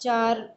4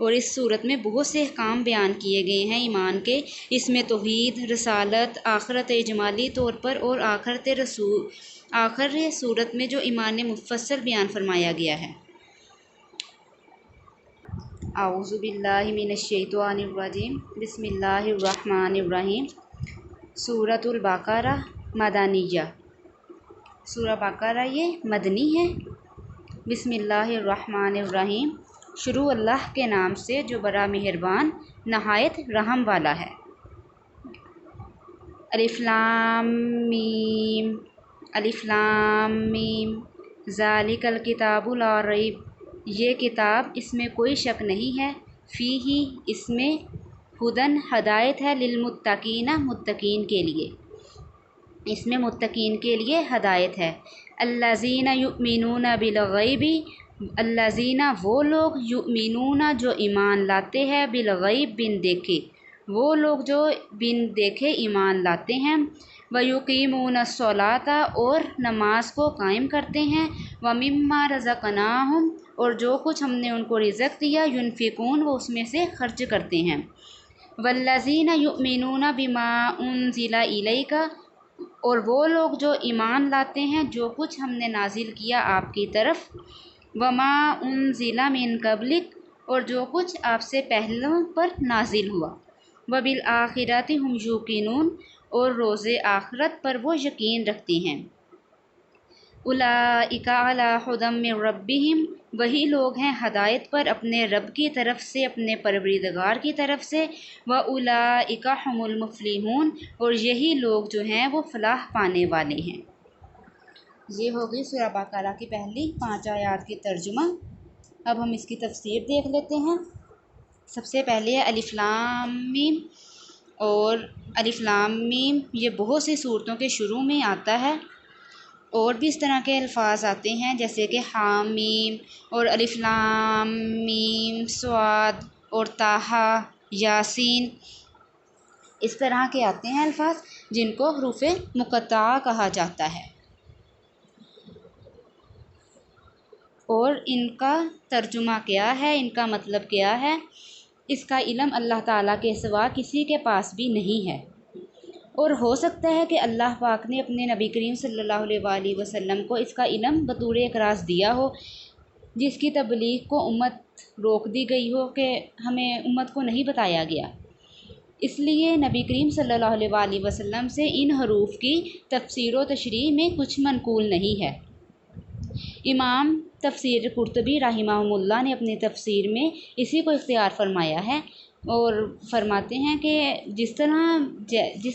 اور اس صورت میں بہت سے احکام بیان کیے گئے ہیں ایمان کے۔ اس میں توحید، رسالت، آخرت اجمالی طور پر اور آخر صورت میں جو ایمان مفصل بیان فرمایا گیا ہے۔ اعوذ باللہ من الشیطان الرجیم، بسم اللہ الرحمن الرحیم۔ سورۃ البقرہ مدنیہ، سورہ بقرہ یہ مدنی ہے۔ بسم اللہ الرحمن الرحیم، شروع اللہ کے نام سے جو بڑا مہربان نہایت رحم والا ہے۔ الف لام میم، الف لام میم، ذالک الکتاب لا ریب، یہ کتاب اس میں کوئی شک نہیں ہے، فیہ اس میں، ہدن ہدایت ہے، للمتقین متقین کے لیے، اس میں متقین کے لیے ہدایت ہے۔ الذین یؤمنون بالغیب، الذین وہ لوگ، یؤمنون جو ایمان لاتے ہیں، بالغیب بن دیکھے، وہ لوگ جو بن دیکھے ایمان لاتے ہیں، ویقیمون الصلاۃ اور نماز کو قائم کرتے ہیں، ومما رزقناہم اور جو کچھ ہم نے ان کو رزق دیا، ينفقون وہ اس میں سے خرچ کرتے ہیں، والذین یؤمنون بما انزل الیک اور وہ لوگ جو ایمان لاتے ہیں جو کچھ ہم نے نازل کیا آپ کی طرف، وما انزل من قبلک اور جو کچھ آپ سے پہلوں پر نازل ہوا، وبالآخرۃ ہم یوقنون اور روز آخرت پر وہ یقین رکھتے ہیں، اولئک علی ھدی من ربہم وہی لوگ ہیں ہدایت پر اپنے رب کی طرف سے، اپنے پروردگار کی طرف سے، واولئک ھم المفلحون اور یہی لوگ جو ہیں وہ فلاح پانے والے ہیں۔ یہ ہوگی سورہ بقرہ کی پہلی 5 آیات کی ترجمہ۔ اب ہم اس کی تفسیر دیکھ لیتے ہیں۔ سب سے پہلے ہے الف لام میم، اور الف لام میم یہ بہت سی صورتوں کے شروع میں آتا ہے، اور بھی اس طرح کے الفاظ آتے ہیں جیسے کہ حامیم اور الف لام میم صاد اور طٰہٰ، یاسین، اس طرح کے آتے ہیں الفاظ جن کو حروف مقطعہ کہا جاتا ہے، اور ان کا ترجمہ کیا ہے، ان کا مطلب کیا ہے، اس کا علم اللہ تعالیٰ کے سوا کسی کے پاس بھی نہیں ہے، اور ہو سکتا ہے کہ اللہ پاک نے اپنے نبی کریم صلی اللہ علیہ وآلہ وسلم کو اس کا علم بطور ایک راز دیا ہو، جس کی تبلیغ کو امت روک دی گئی ہو کہ ہمیں امت کو نہیں بتایا گیا، اس لیے نبی کریم صلی اللہ علیہ وآلہ وسلم سے ان حروف کی تفسیر و تشریح میں کچھ منقول نہیں ہے۔ امام تفسیر قرطبی رحمہ اللہ نے اپنی تفسیر میں اسی کو اختیار فرمایا ہے، اور فرماتے ہیں کہ جس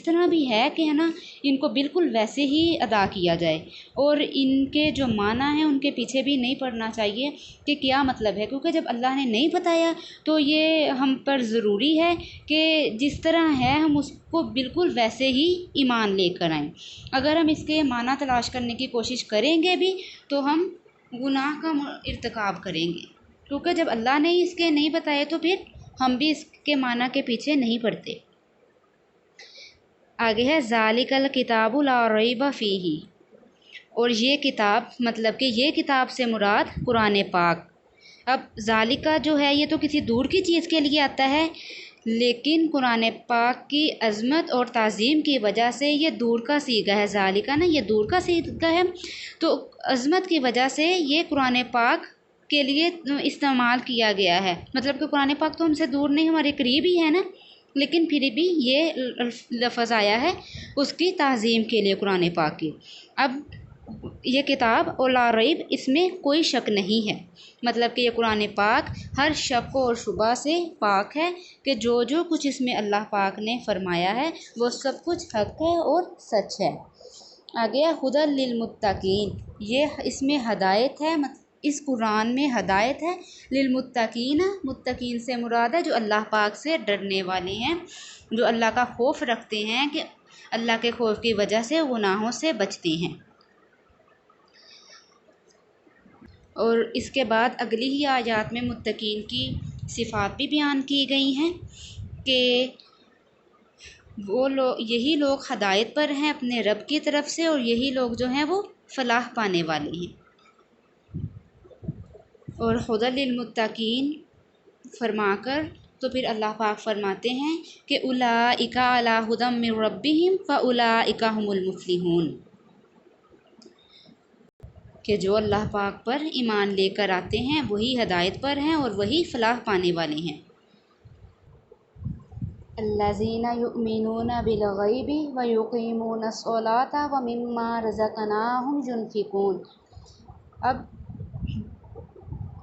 طرح بھی ہے کہ ہے نا، ان کو بالکل ویسے ہی ادا کیا جائے، اور ان کے جو معنی ہیں ان کے پیچھے بھی نہیں پڑنا چاہیے کہ کیا مطلب ہے، کیونکہ جب اللہ نے نہیں بتایا تو یہ ہم پر ضروری ہے کہ جس طرح ہے ہم اس کو بالکل ویسے ہی ایمان لے کر آئیں۔ اگر ہم اس کے معنی تلاش کرنے کی کوشش کریں گے بھی تو ہم گناہ کا ارتکاب کریں گے، کیونکہ جب اللہ نے اس کے نہیں بتائے تو پھر ہم بھی اس کے معنی کے پیچھے نہیں پڑتے۔ آگے ہے ذالک الکتاب لا ریب فیہ، اور یہ کتاب مطلب کہ یہ کتاب سے مراد قرآن پاک۔ اب ذالکہ جو ہے یہ تو کسی دور کی چیز کے لیے آتا ہے، لیکن قرآن پاک کی عظمت اور تعظیم کی وجہ سے یہ دور کا صیغہ ہے، ذالکہ نا یہ دور کا صیغہ ہے، تو عظمت کی وجہ سے یہ قرآن پاک کے لیے استعمال کیا گیا ہے، مطلب کہ قرآن پاک تو ہم سے دور نہیں، ہمارے قریب ہی ہے نا، لیکن پھر بھی یہ لفظ آیا ہے اس کی تعظیم کے لیے قرآن پاک کی۔ اب یہ کتاب اور لا ریب اس میں کوئی شک نہیں ہے، مطلب کہ یہ قرآن پاک ہر شک اور شبہ سے پاک ہے کہ جو کچھ اس میں اللہ پاک نے فرمایا ہے وہ سب کچھ حق ہے اور سچ ہے۔ آگے ہدی للمتقین، یہ اس میں ہدایت ہے، اس قرآن میں ہدایت ہے، للمتقین متقین سے مراد ہے جو اللہ پاک سے ڈرنے والے ہیں، جو اللہ کا خوف رکھتے ہیں، کہ اللہ کے خوف کی وجہ سے گناہوں سے بچتے ہیں۔ اور اس کے بعد اگلی ہی آیات میں متقین کی صفات بھی بیان کی گئی ہیں کہ وہ لوگ، یہی لوگ ہدایت پر ہیں اپنے رب کی طرف سے، اور یہی لوگ جو ہیں وہ فلاح پانے والے ہیں۔ اور ہدی للمتقین فرما کر تو پھر اللہ پاک فرماتے ہیں کہ اولئک علی ھدی من ربہم فاولئک ھم المفلحون، کہ جو اللہ پاک پر ایمان لے کر آتے ہیں وہی ہدایت پر ہیں اور وہی فلاح پانے والے ہیں۔ الذین یؤمنون بالغیب ویقیمون الصلاۃ ومما رزقناہم ینفقون۔ اب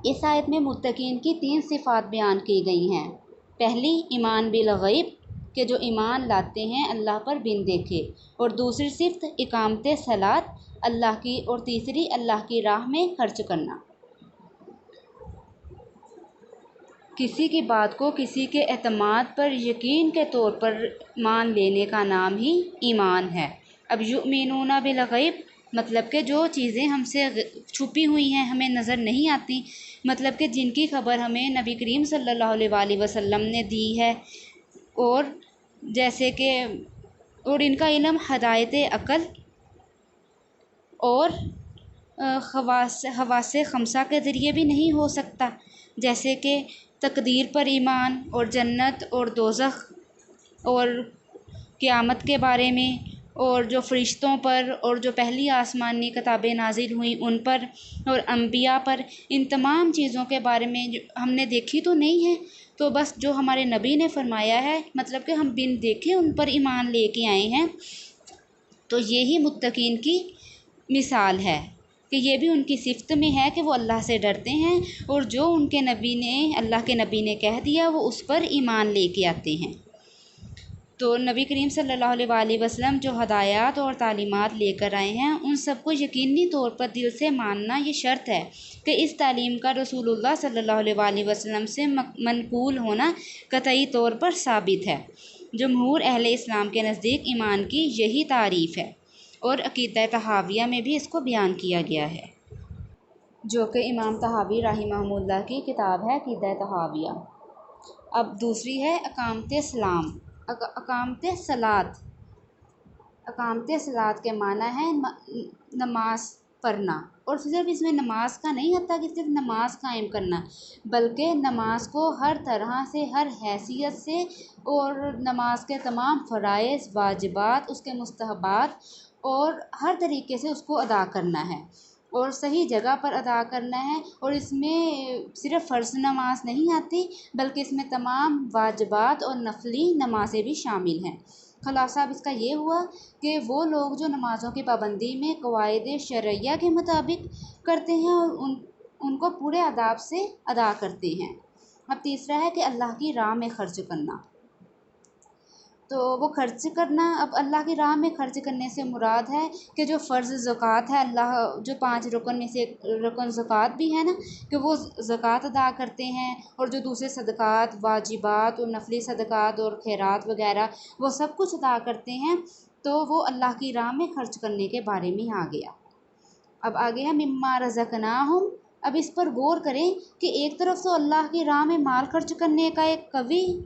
اس آیت میں متقین کی 3 صفات بیان کی گئی ہیں۔ پہلی ایمان بالغیب، کہ جو ایمان لاتے ہیں اللہ پر بن دیکھے، اور دوسری صفت اقامت صلاۃ اللہ کی، اور تیسری اللہ کی راہ میں خرچ کرنا۔ کسی کی بات کو کسی کے اعتماد پر یقین کے طور پر مان لینے کا نام ہی ایمان ہے۔ اب یؤمنون بالغیب مطلب کہ جو چیزیں ہم سے چھپی ہوئی ہیں، ہمیں نظر نہیں آتی، مطلب کہ جن کی خبر ہمیں نبی کریم صلی اللہ علیہ وآلہ وسلم نے دی ہے، اور جیسے کہ اور ان کا علم ہدایت عقل اور حواس خمسہ کے ذریعے بھی نہیں ہو سکتا، جیسے کہ تقدیر پر ایمان، اور جنت اور دوزخ، اور قیامت کے بارے میں، اور جو فرشتوں پر، اور جو پہلی آسمانی کتابیں نازل ہوئیں ان پر، اور انبیاء پر، ان تمام چیزوں کے بارے میں ہم نے دیکھی تو نہیں ہے، تو بس جو ہمارے نبی نے فرمایا ہے، مطلب کہ ہم بن دیکھے ان پر ایمان لے کے آئے ہیں، تو یہی متقین کی مثال ہے، کہ یہ بھی ان کی صفت میں ہے کہ وہ اللہ سے ڈرتے ہیں، اور جو ان کے نبی نے، اللہ کے نبی نے کہہ دیا، وہ اس پر ایمان لے کے آتے ہیں۔ تو نبی کریم صلی اللہ علیہ وآلہ وسلم جو ہدایات اور تعلیمات لے کر آئے ہیں، ان سب کو یقینی طور پر دل سے ماننا یہ شرط ہے، کہ اس تعلیم کا رسول اللہ صلی اللہ علیہ وآلہ وسلم سے منقول ہونا قطعی طور پر ثابت ہے۔ جمہور اہل اسلام کے نزدیک ایمان کی یہی تعریف ہے، اور عقیدہ طحاویہ میں بھی اس کو بیان کیا گیا ہے، جو کہ امام طحاوی رحمہ اللہ کی کتاب ہے عقیدہ طحاویہ۔ اب دوسری ہے اقامت اسلام، اقامت صلاۃ۔ اقامت صلاۃ کے معنی ہے نماز پڑھنا، اور صرف اس میں نماز کا نہیں آتا کہ صرف نماز قائم کرنا، بلکہ نماز کو ہر طرح سے، ہر حیثیت سے، اور نماز کے تمام فرائض، واجبات، اس کے مستحبات، اور ہر طریقے سے اس کو ادا کرنا ہے، اور صحیح جگہ پر ادا کرنا ہے، اور اس میں صرف فرض نماز نہیں آتی، بلکہ اس میں تمام واجبات اور نفلی نمازیں بھی شامل ہیں۔ خلاصہ اب اس کا یہ ہوا کہ وہ لوگ جو نمازوں کی پابندی میں قواعد شرعیہ کے مطابق کرتے ہیں، اور ان کو پورے آداب سے ادا کرتے ہیں۔ اب تیسرا ہے کہ اللہ کی راہ میں خرچ کرنا۔ تو وہ خرچ کرنا، اب اللہ کی راہ میں خرچ کرنے سے مراد ہے کہ جو فرض زکوٰۃ ہے، اللہ جو 5 رکن میں سے رکن زکوٰۃ بھی ہے نا، کہ وہ زکوٰۃ ادا کرتے ہیں، اور جو دوسرے صدقات، واجبات اور نفلی صدقات اور خیرات وغیرہ وہ سب کچھ ادا کرتے ہیں، تو وہ اللہ کی راہ میں خرچ کرنے کے بارے میں آ گیا۔ اب آگے ہے مما رزقناہم۔ اب اس پر غور کریں کہ ایک طرف تو اللہ کی راہ میں مال خرچ کرنے کا ایک قوی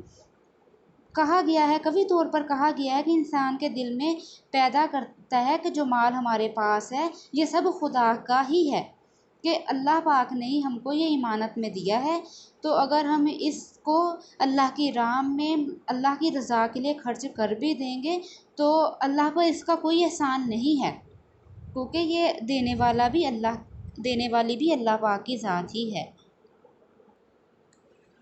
طور پر کہا گیا ہے کہ انسان کے دل میں پیدا کرتا ہے کہ جو مال ہمارے پاس ہے یہ سب خدا کا ہی ہے، کہ اللہ پاک نے ہی ہم کو یہ امانت میں دیا ہے، تو اگر ہم اس کو اللہ کی راہ میں اللہ کی رضا کے لیے خرچ کر بھی دیں گے تو اللہ پر اس کا کوئی احسان نہیں ہے، کیونکہ یہ دینے والی بھی اللہ پاک کی ذات ہی ہے۔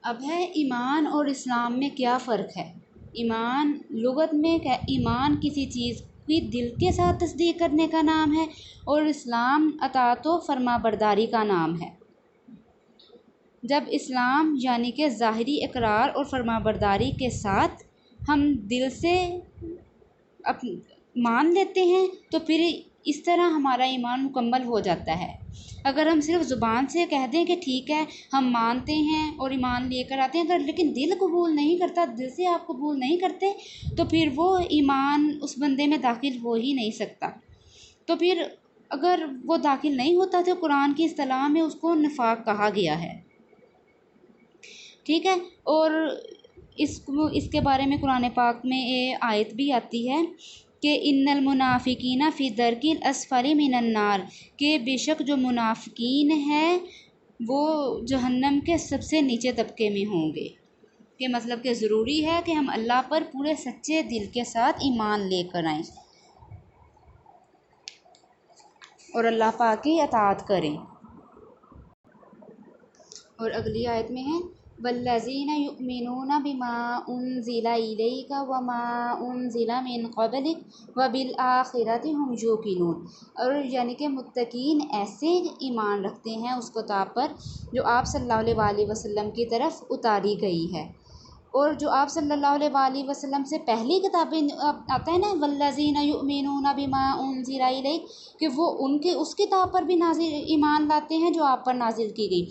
اب ہے ایمان اور اسلام میں کیا فرق ہے۔ ایمان لغت میں ایمان کسی چیز کی دل کے ساتھ تصدیق کرنے کا نام ہے، اور اسلام اطاعت و فرما برداری کا نام ہے۔ جب اسلام یعنی کہ ظاہری اقرار اور فرما برداری کے ساتھ ہم دل سے مان لیتے ہیں تو پھر اس طرح ہمارا ایمان مکمل ہو جاتا ہے۔ اگر ہم صرف زبان سے کہہ دیں کہ ٹھیک ہے ہم مانتے ہیں اور ایمان لے کر آتے ہیں، لیکن دل قبول نہیں کرتا، دل سے آپ قبول نہیں کرتے، تو پھر وہ ایمان اس بندے میں داخل ہو ہی نہیں سکتا۔ تو پھر اگر وہ داخل نہیں ہوتا تو قرآن کی اصطلاح میں اس کو نفاق کہا گیا ہے، ٹھیک ہے۔ اور اس کے بارے میں قرآن پاک میں آیت بھی آتی ہے کہ ان المنافقین فی الدرک الاسفل من النار، کہ بے شک جو منافقین ہیں وہ جہنم کے سب سے نیچے طبقے میں ہوں گے، کہ مطلب کہ ضروری ہے کہ ہم اللہ پر پورے سچے دل کے ساتھ ایمان لے کر آئیں اور اللہ پاک کی اطاعت کریں۔ اور اگلی آیت میں ہے والذین یؤمنون بما انزل الیک وما انزل من قبلک وبالآخرۃ هم یوقنون، اور یعنی کہ متقین ایسے ایمان رکھتے ہیں اس کتاب پر جو آپ صلی اللہ علیہ وآلہ وسلم کی طرف اتاری گئی ہے، اور جو آپ صلی اللہ علیہ وآلہ وسلم سے پہلی کتابیں آتا ہے نا والذین یؤمنون بما انزل الیک، کہ وہ ان کے اس کتاب پر بھی نازل ایمان لاتے ہیں جو آپ پر نازل کی گئی۔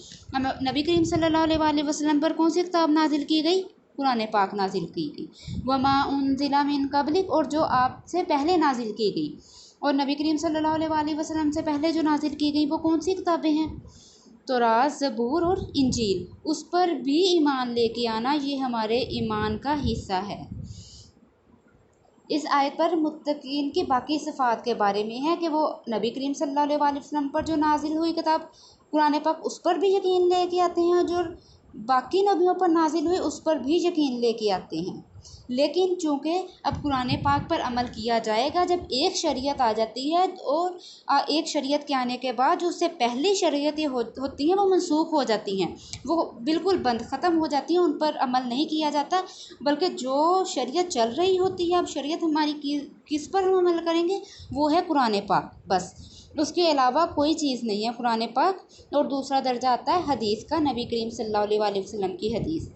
نبی کریم صلی اللہ علیہ وآلہ وسلم پر کون سی کتاب نازل کی گئی؟ قرآن پاک نازل کی گئی۔ وما انزل من قبلک، اور جو آپ سے پہلے نازل کی گئی، اور نبی کریم صلی اللہ علیہ وآلہ وسلم سے پہلے جو نازل کی گئی وہ کون سی کتابیں ہیں؟ تورات، زبور اور انجیل، اس پر بھی ایمان لے کے آنا یہ ہمارے ایمان کا حصہ ہے۔ اس آیت پر متقین کی باقی صفات کے بارے میں ہے کہ وہ نبی کریم صلی اللہ علیہ وآلہ وسلم پر جو نازل ہوئی کتاب قرآن پاک اس پر بھی یقین لے کے آتے ہیں، اور جو باقی نبیوں پر نازل ہوئی اس پر بھی یقین لے کے آتے ہیں۔ لیکن چونکہ اب قرآن پاک پر عمل کیا جائے گا جب ایک شریعت آ جاتی ہے، اور ایک شریعت کے آنے کے بعد جو اس سے پہلی شریعتیں ہوتی ہیں وہ منسوخ ہو جاتی ہیں، وہ بالکل بند ختم ہو جاتی ہیں، ان پر عمل نہیں کیا جاتا، بلکہ جو شریعت چل رہی ہوتی ہے، اب شریعت ہماری کس پر ہم عمل کریں گے؟ وہ ہے قرآن پاک، بس اس کے علاوہ کوئی چیز نہیں ہے قرآن پاک۔ اور دوسرا درجہ آتا ہے حدیث کا، نبی کریم صلی اللہ علیہ وآلہ وسلم کی حدیث،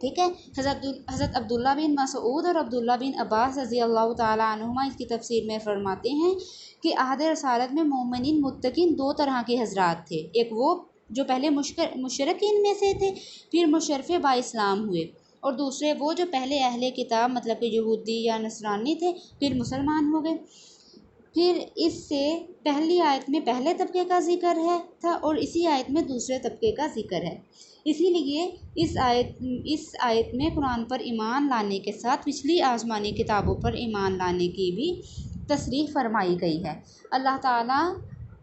ٹھیک ہے۔ حضرت عبداللہ بن مسعود اور عبداللہ بن عباس رضی اللہ تعالیٰ عنہما اس کی تفسیر میں فرماتے ہیں کہ عہد رسالت میں مومنین متقین دو طرح کے حضرات تھے، ایک وہ جو پہلے مشرکین میں سے تھے پھر مشرف با اسلام ہوئے، اور دوسرے وہ جو پہلے اہل کتاب مطلب کہ یہودی یا نصرانی تھے پھر مسلمان ہو گئے۔ پھر اس سے پہلی آیت میں پہلے طبقے کا ذکر تھا اور اسی آیت میں دوسرے طبقے کا ذکر ہے، اسی لیے اس آیت میں قرآن پر ایمان لانے کے ساتھ پچھلی آسمانی کتابوں پر ایمان لانے کی بھی تصریح فرمائی گئی ہے۔ اللہ تعالیٰ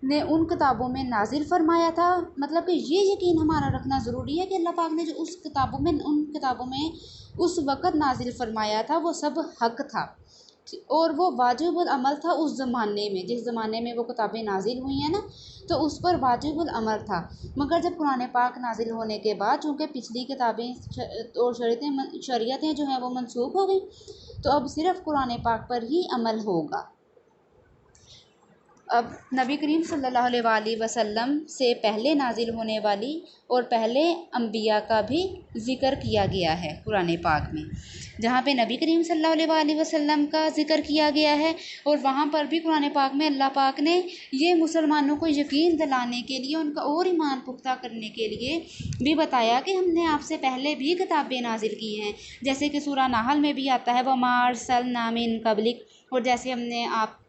نے ان کتابوں میں نازل فرمایا تھا، مطلب کہ یہ یقین ہمارا رکھنا ضروری ہے کہ اللہ پاک نے جو ان کتابوں میں اس وقت نازل فرمایا تھا وہ سب حق تھا، اور وہ واجب العمل تھا اس زمانے میں، جس زمانے میں وہ کتابیں نازل ہوئی ہیں نا تو اس پر واجب العمل تھا۔ مگر جب قرآن پاک نازل ہونے کے بعد چونکہ پچھلی کتابیں اور شریعتیں جو ہیں وہ منسوخ ہو گئی، تو اب صرف قرآن پاک پر ہی عمل ہوگا۔ اب نبی کریم صلی اللہ علیہ وآلہ وسلم سے پہلے نازل ہونے والی اور پہلے انبیاء کا بھی ذکر کیا گیا ہے قرآن پاک میں، جہاں پہ نبی کریم صلی اللہ علیہ وآلہ وسلم کا ذکر کیا گیا ہے، اور وہاں پر بھی قرآن پاک میں اللہ پاک نے یہ مسلمانوں کو یقین دلانے کے لیے، ان کا اور ایمان پختہ کرنے کے لیے بھی بتایا کہ ہم نے آپ سے پہلے بھی کتابیں نازل کی ہیں، جیسے کہ سورہ نحل میں بھی آتا ہے وَمَا أَرْسَلْنَا مِن قَبْلِكَ، اور جیسے ہم نے آپ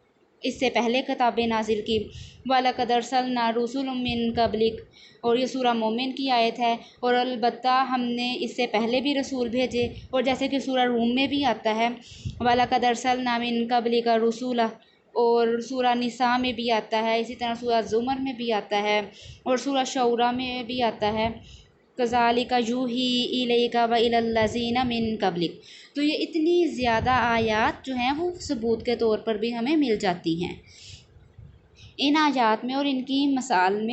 اس سے پہلے کتابیں نازل کی وَلَقَدْ أَرْسَلْنَا رُسُلًا مِّن قَبْلِكَ، اور یہ سورہ مومن کی آیت ہے، اور البتہ ہم نے اس سے پہلے بھی رسول بھیجے، اور جیسے کہ سورہ روم میں بھی آتا ہے وَلَقَدْ أَرْسَلْنَا مِن قَبْلِكَ رُسُلًا، اور سورہ نساء میں بھی آتا ہے، اسی طرح سورہ زمر میں بھی آتا ہے، اور سورہ شعراء میں بھی آتا ہے كَذَلِكَ يُوحِي إِلَيْكَ وَإِلَى الَّذِينَ مِن قَبْلِكَ۔ تو یہ اتنی زیادہ آیات جو ہیں وہ ثبوت کے طور پر بھی ہمیں مل جاتی ہیں۔ ان آیات میں اور ان کی مثال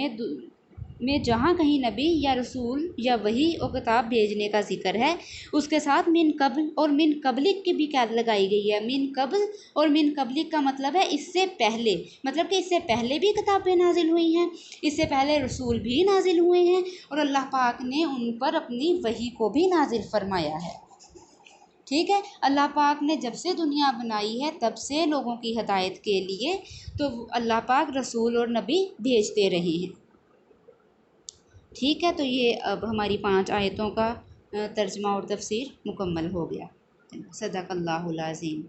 میں جہاں کہیں نبی یا رسول یا وحی اور کتاب بھیجنے کا ذکر ہے، اس کے ساتھ من قبل اور من قبلک کی بھی قید لگائی گئی ہے۔ من قبل اور من قبلک کا مطلب ہے اس سے پہلے، مطلب کہ اس سے پہلے بھی کتابیں نازل ہوئی ہیں، اس سے پہلے رسول بھی نازل ہوئے ہیں، اور اللہ پاک نے ان پر اپنی وحی کو بھی نازل فرمایا ہے، ٹھیک ہے۔ اللہ پاک نے جب سے دنیا بنائی ہے تب سے لوگوں کی ہدایت کے لیے تو اللہ پاک رسول اور نبی بھیجتے رہے ہیں، ٹھیک ہے۔ تو یہ اب ہماری 5 آیتوں کا ترجمہ اور تفسیر مکمل ہو گیا۔ صدق اللہ العظیم۔